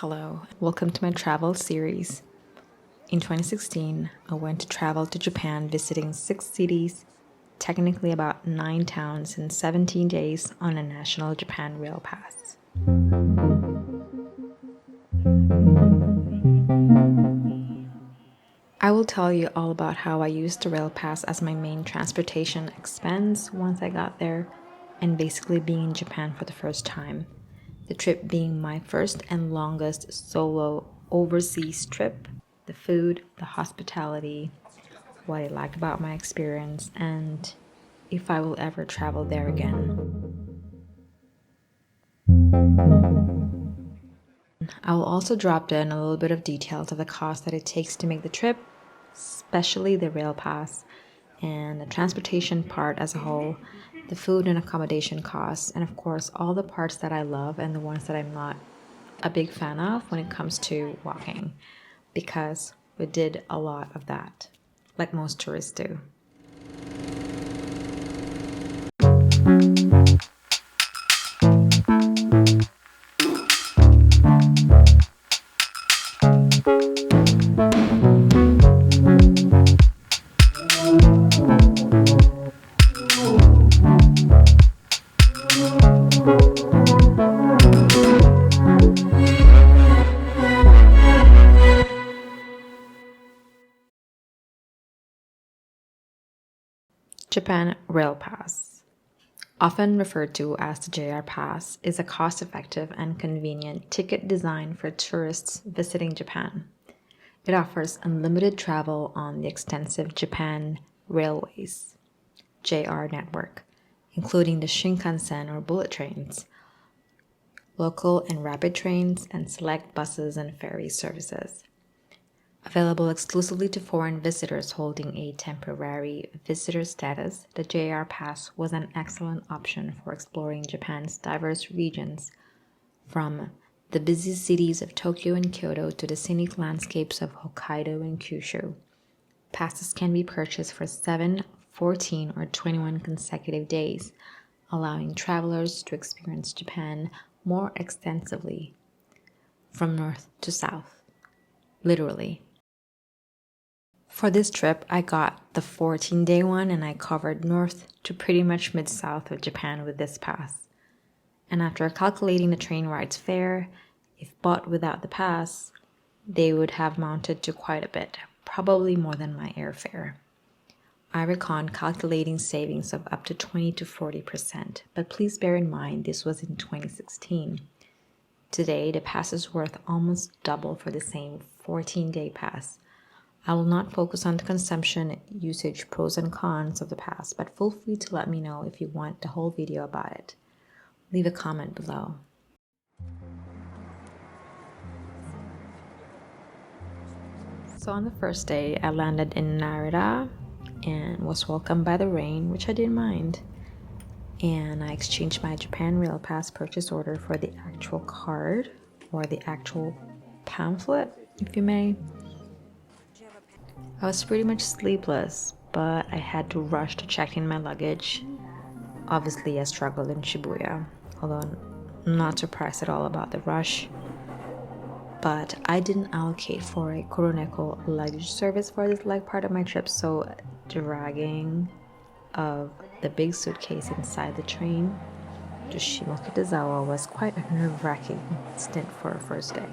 Hello, welcome to my travel series. In 2016, I went to travel to Japan visiting 6 cities, technically about 9 towns in 17 days on a national japanrailpass. I will tell you all about how I used the railpass as my main transportation expense once I got there, and basically being in Japan for the first time. The trip being my first and longest solo overseas trip, the food, the hospitality, what I liked about my experience, and if I will ever travel there again. I will also drop in a little bit of details of the cost that it takes to make the trip, especially the rail pass, and the transportation part as a whole, the food and accommodation costs, and of course all the parts that I love and the ones that I'm not a big fan of when it comes to walking, because we did a lot of that, like most tourists do. Japan Rail Pass, often referred to as the JR Pass, is a cost-effective and convenient ticket designed for tourists visiting Japan. It offers unlimited travel on the extensive Japan Railways (JR) network, including the Shinkansen or bullet trains, local and rapid trains, and select buses and ferry services. Available exclusively to foreign visitors holding a temporary visitor status, the JR Pass was an excellent option for exploring Japan's diverse regions, from the busy cities of Tokyo and Kyoto to the scenic landscapes of Hokkaido and Kyushu. Passes can be purchased for 7, 14, or 21 consecutive days, allowing travelers to experience Japan more extensively, from north to south, literally. For this trip, I got the 14-day one, and I covered north to pretty much mid-south of Japan with this pass. And after calculating the train ride's fare, if bought without the pass, they would have mounted to quite a bit, probably more than my airfare. I reckon calculating savings of up to 20 to 40%, but please bear in mind this was in 2016. Today, the pass is worth almost double for the same 14-day pass. I will not focus on the consumption, usage, pros and cons of the pass, but feel free to let me know if you want the whole video about it. Leave a comment below. So on the first day, I landed in Narita and was welcomed by the rain, which I didn't mind. And I exchanged my Japan Rail Pass purchase order for the actual card, or the actual pamphlet, if you may. I was pretty much sleepless, but I had to rush to check in my luggage. Obviously, I struggled in Shibuya, although I'm not surprised at all about the rush. But I didn't allocate for a Koroneko luggage service for this leg part of my trip, so dragging of the big suitcase inside the train to Shimokizawa was quite a nerve-wracking stint for a first day.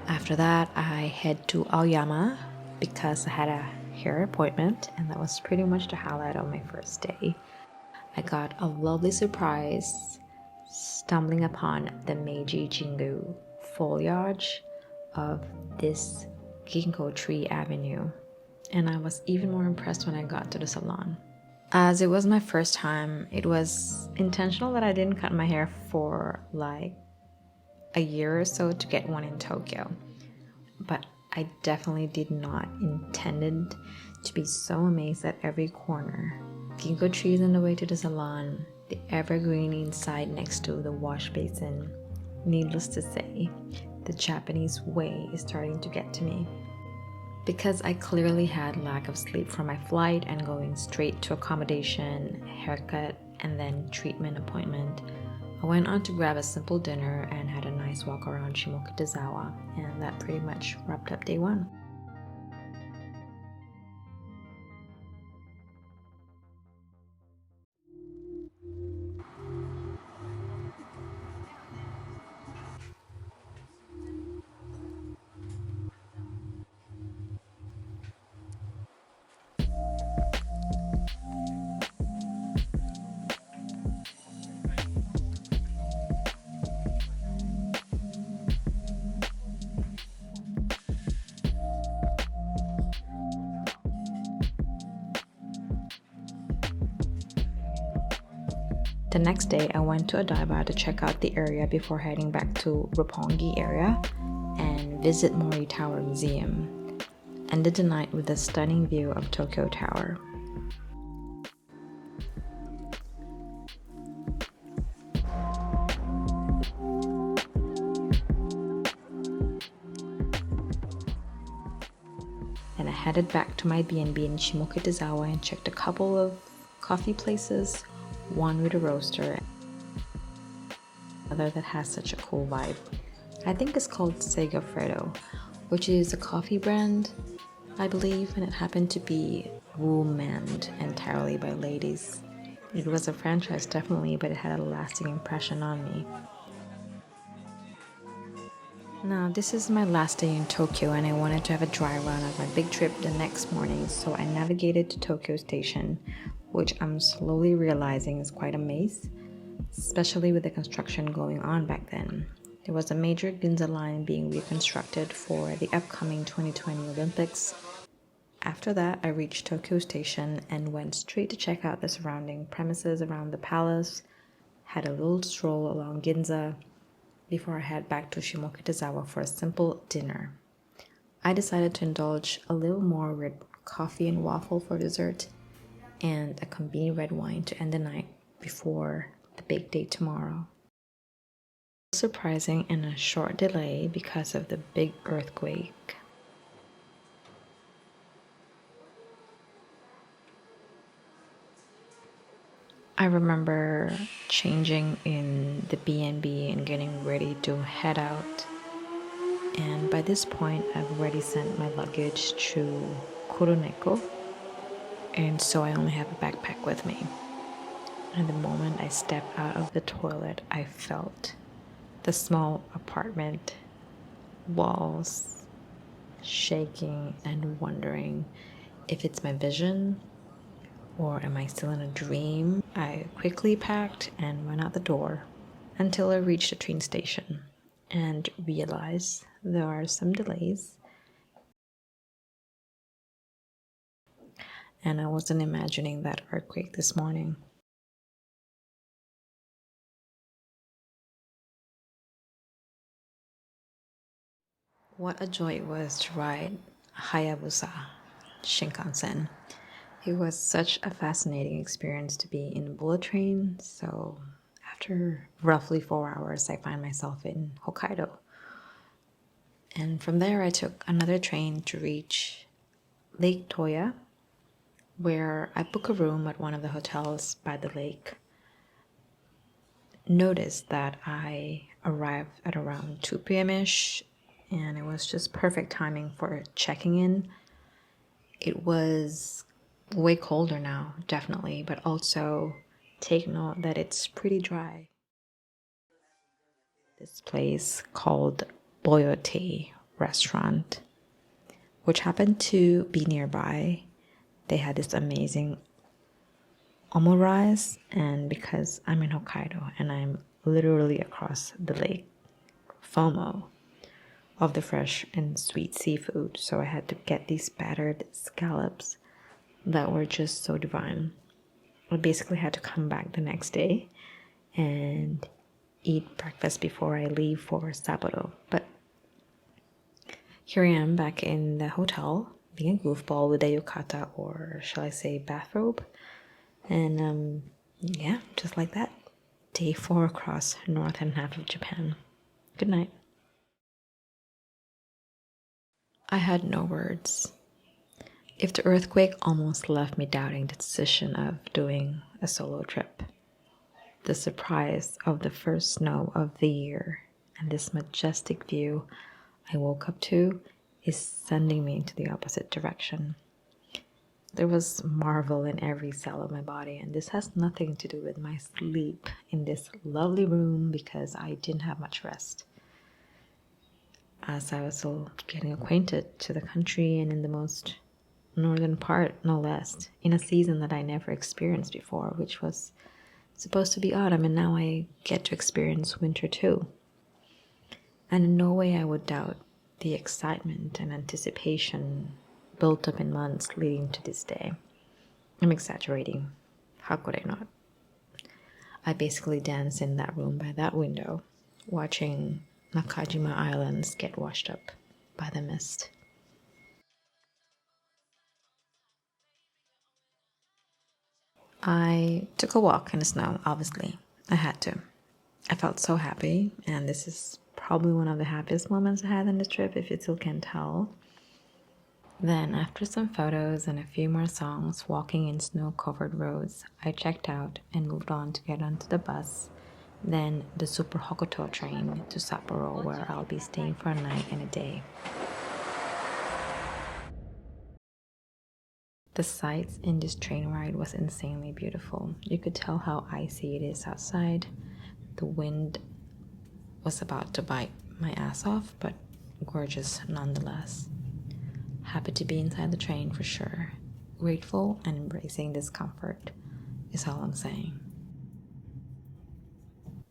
After that, I head to Aoyama because I had a hair appointment, and that was pretty much the highlight of my first day. I got a lovely surprise stumbling upon the Meiji Jingu foliage of this ginkgo tree avenue, and I was even more impressed when I got to the salon. As it was my first time, it was intentional that I didn't cut my hair for like a year or so to get one in Tokyo, but I definitely did not intended to be so amazed at every corner. Ginkgo trees on the way to the salon, the evergreen inside next to the wash basin. Needless to say, the Japanese way is starting to get to me. Because I clearly had lack of sleep from my flight and going straight to accommodation, haircut, and then treatment appointment, I went on to grab a simple dinner and had a nice nice walk around Shimokitazawa, and that pretty much wrapped up day one. The next day, I went to Odaiba to check out the area before heading back to Roppongi area and visit Mori Tower Museum. Ended the night with a stunning view of Tokyo Tower. Then I headed back to my B&B in Shimokitazawa and checked a couple of coffee places, one with a roaster, another that has such a cool vibe. I think it's called Segafredo, which is a coffee brand, I believe, and it happened to be wool-manned entirely by ladies. It was a franchise, definitely, but it had a lasting impression on me. Now, this is my last day in Tokyo, and I wanted to have a dry run of my big trip the next morning, so I navigated to Tokyo Station, which I'm slowly realizing is quite a maze, especially with the construction going on back then. There was a major Ginza line being reconstructed for the upcoming 2020 Olympics. After that, I reached Tokyo Station and went straight to check out the surrounding premises around the palace, had a little stroll along Ginza, before I head back to Shimokitazawa for a simple dinner. I decided to indulge a little more with coffee and waffle for dessert and a convenient red wine to end the night before the big day tomorrow. Surprising and a short delay because of the big earthquake. I remember changing in the B&B and getting ready to head out. And by this point, I've already sent my luggage to Kuroneko, and so I only have a backpack with me. And the moment I stepped out of the toilet, I felt the small apartment walls shaking and wondering if it's my vision or am I still in a dream. I quickly packed and went out the door until I reached the train station and realized there are some delays and I wasn't imagining that earthquake this morning. What a joy it was to ride Hayabusa Shinkansen. It was such a fascinating experience to be in a bullet train. So after roughly 4 hours, I find myself in Hokkaido. And from there, I took another train to reach Lake Toya, where I booked a room at one of the hotels by the lake. Noticed that I arrived at around 2 p.m.-ish, and it was just perfect timing for checking in. It was way colder now, definitely, but also take note that it's pretty dry. This place called Boyote Restaurant, which happened to be nearby. They had this amazing omurice, and because I'm in Hokkaido and I'm literally across the lake, FOMO of the fresh and sweet seafood, so I had to get these battered scallops that were just so divine. I basically had to come back the next day and eat breakfast before I leave for Sapporo. But here I am back in the hotel, being a goofball with a yukata, or shall I say bathrobe. And yeah, just like that. Day 4 across northern half of Japan. Good night. I had no words. If the earthquake almost left me doubting the decision of doing a solo trip, the surprise of the first snow of the year and this majestic view I woke up to is sending me into the opposite direction. There was marvel in every cell of my body, and this has nothing to do with my sleep in this lovely room because I didn't have much rest. As I was still getting acquainted to the country and in the most northern part, no less, in a season that I never experienced before, which was supposed to be autumn, and now I get to experience winter too. And in no way I would doubt the excitement and anticipation built up in months leading to this day. I'm exaggerating. How could I not? I basically danced in that room by that window, watching Nakajima Islands get washed up by the mist. I took a walk in the snow, obviously. I had to. I felt so happy, and this is probably one of the happiest moments I had on this trip, if you still can tell. Then, after some photos and a few more songs walking in snow-covered roads, I checked out and moved on to get onto the bus, then the Super Hokuto train to Sapporo, where I'll be staying for a night and a day. The sights in this train ride was insanely beautiful. You could tell how icy it is outside. The wind was about to bite my ass off, but gorgeous nonetheless. Happy to be inside the train for sure. Grateful and embracing discomfort is all I'm saying.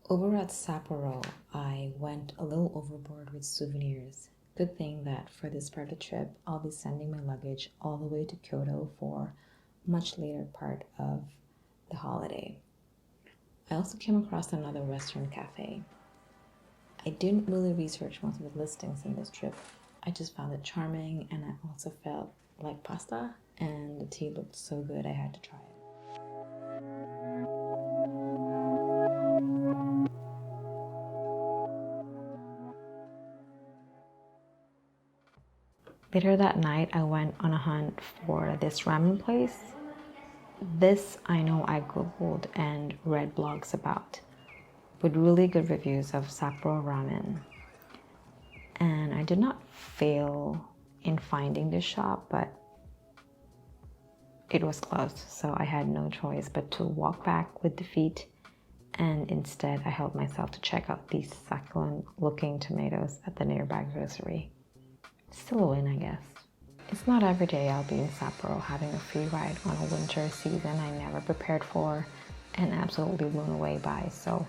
Over at Sapporo, I went a little overboard with souvenirs. Good thing that for this part of the trip, I'll be sending my luggage all the way to Kyoto for a much later part of the holiday. I also came across another Western cafe. I didn't really research most of the listings in this trip. I just found it charming, and I also felt like pasta, and the tea looked so good I had to try it. Later that night, I went on a hunt for this ramen place. This I know I googled and read blogs about, with really good reviews of Sapporo ramen. And I did not fail in finding this shop, but it was closed, so I had no choice but to walk back with defeat, and instead I helped myself to check out these succulent looking tomatoes at the nearby grocery. Still a win, I guess. It's not every day I'll be in Sapporo having a free ride on a winter season I never prepared for and absolutely blown away by, so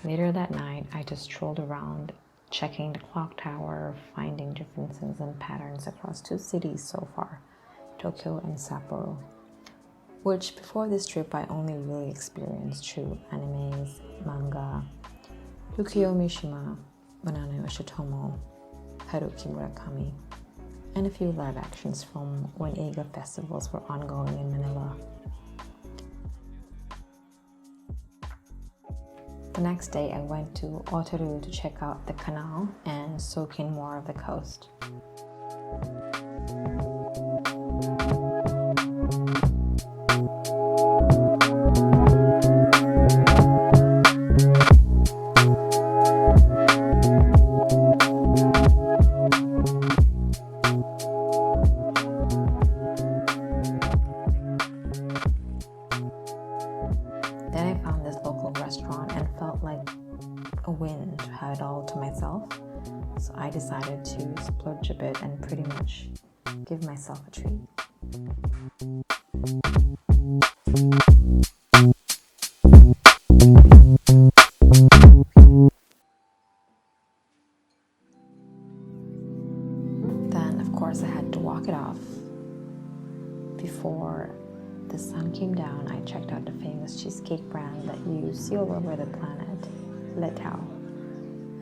later that night I just strolled around checking the clock tower, finding differences and patterns across two cities so far, Tokyo and Sapporo, which before this trip I only really experienced through animes, manga, Yukio Mishima, Banana Yoshitomo, Haruki Murakami, and a few live actions from when Eiga festivals were ongoing in Manila. The next day I went to Otaru to check out the canal and soak in more of the coast. Then I found this local restaurant and felt like a win to have it all to myself. So I decided to splurge a bit and pretty much give myself a treat. Then, of course, I had to walk it off. Before the sun came down, I checked out the famous cheesecake brand that you see all over the planet, Le Tao.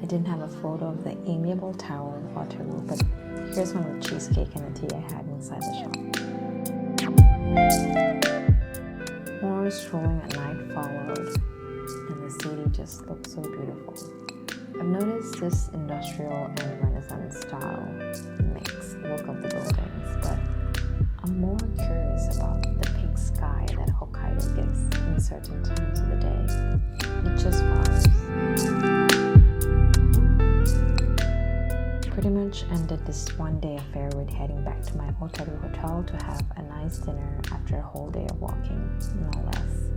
I didn't have a photo of the amiable tower of Otaru, but here's one with cheesecake and the tea I had inside the shop. More strolling at night followed, and the city just looked so beautiful. I've noticed this industrial and Renaissance style mix look of the buildings, but I'm more curious about the pink sky that Hokkaido gets in certain times of the day. It just was. Pretty much ended this one-day affair with heading back to my Otaru hotel to have a nice dinner after a whole day of walking, no less.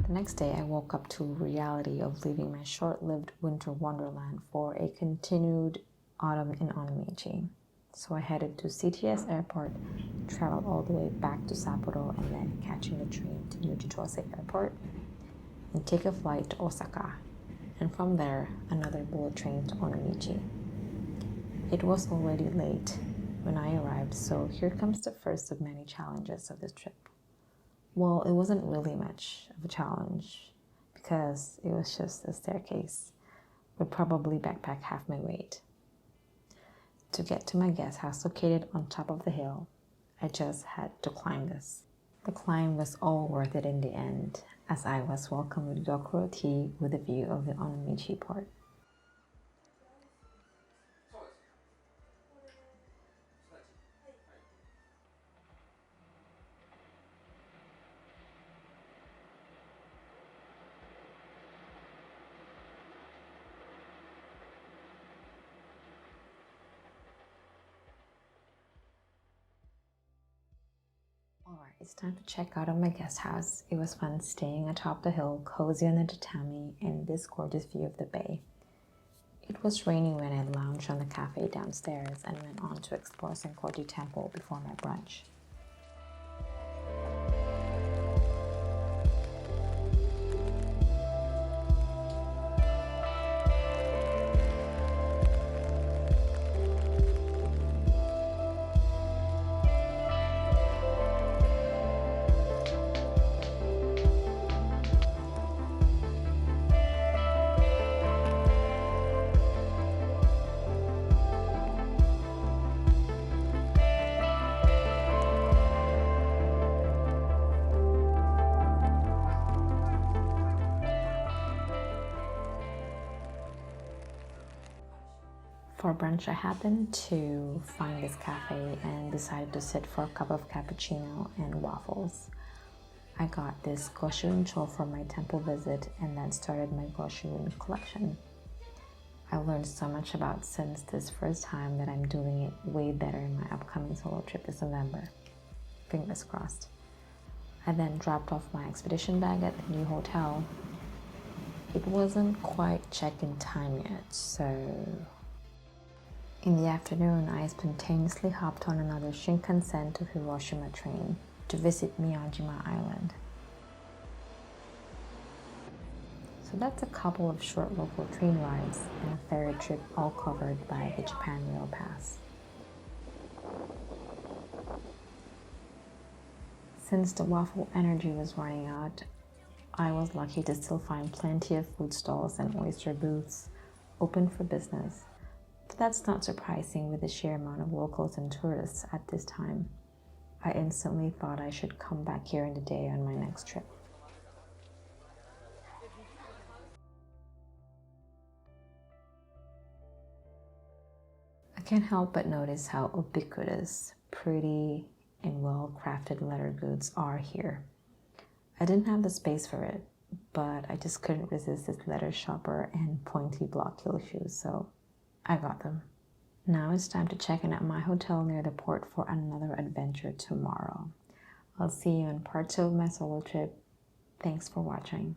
The next day I woke up to reality of leaving my short-lived winter wonderland for a continued autumn in Onomichi. So I headed to CTS Airport, traveled all the way back to Sapporo, and then catching the train to New Chitose Airport, and take a flight to Osaka, and from there, another bullet train to Onomichi. It was already late when I arrived, so here comes the first of many challenges of this trip. Well, it wasn't really much of a challenge, because it was just a staircase, would probably backpack half my weight. To get to my guest house located on top of the hill, I just had to climb this. The climb was all worth it in the end, as I was welcomed with Gyokuro tea with a view of the Onomichi port. Alright, it's time to check out of my guest house. It was fun staying atop the hill, cozy on the tatami, and this gorgeous view of the bay. It was raining when I lounged on the cafe downstairs and went on to explore Senkoji Temple before my brunch. For brunch, I happened to find this cafe and decided to sit for a cup of cappuccino and waffles. I got this Goshuin cho for my temple visit and then started my Goshuin collection. I learned so much about scents this first time that I'm doing it way better in my upcoming solo trip this November. Fingers crossed. I then dropped off my expedition bag at the new hotel. It wasn't quite check-in time yet, so in the afternoon, I spontaneously hopped on another Shinkansen to Hiroshima train to visit Miyajima Island. So that's a couple of short local train rides and a ferry trip all covered by the japanrailpass. Since the waffle energy was running out, I was lucky to still find plenty of food stalls and oyster booths open for business. But that's not surprising with the sheer amount of locals and tourists at this time. I instantly thought I should come back here in the day on my next trip. I can't help but notice how ubiquitous, pretty, and well-crafted leather goods are here. I didn't have the space for it, but I just couldn't resist this leather shopper and pointy block heel shoes, so I got them. Now it's time to check in at my hotel near the port for another adventure tomorrow. I'll see you in part 2 of my solo trip. Thanks for watching.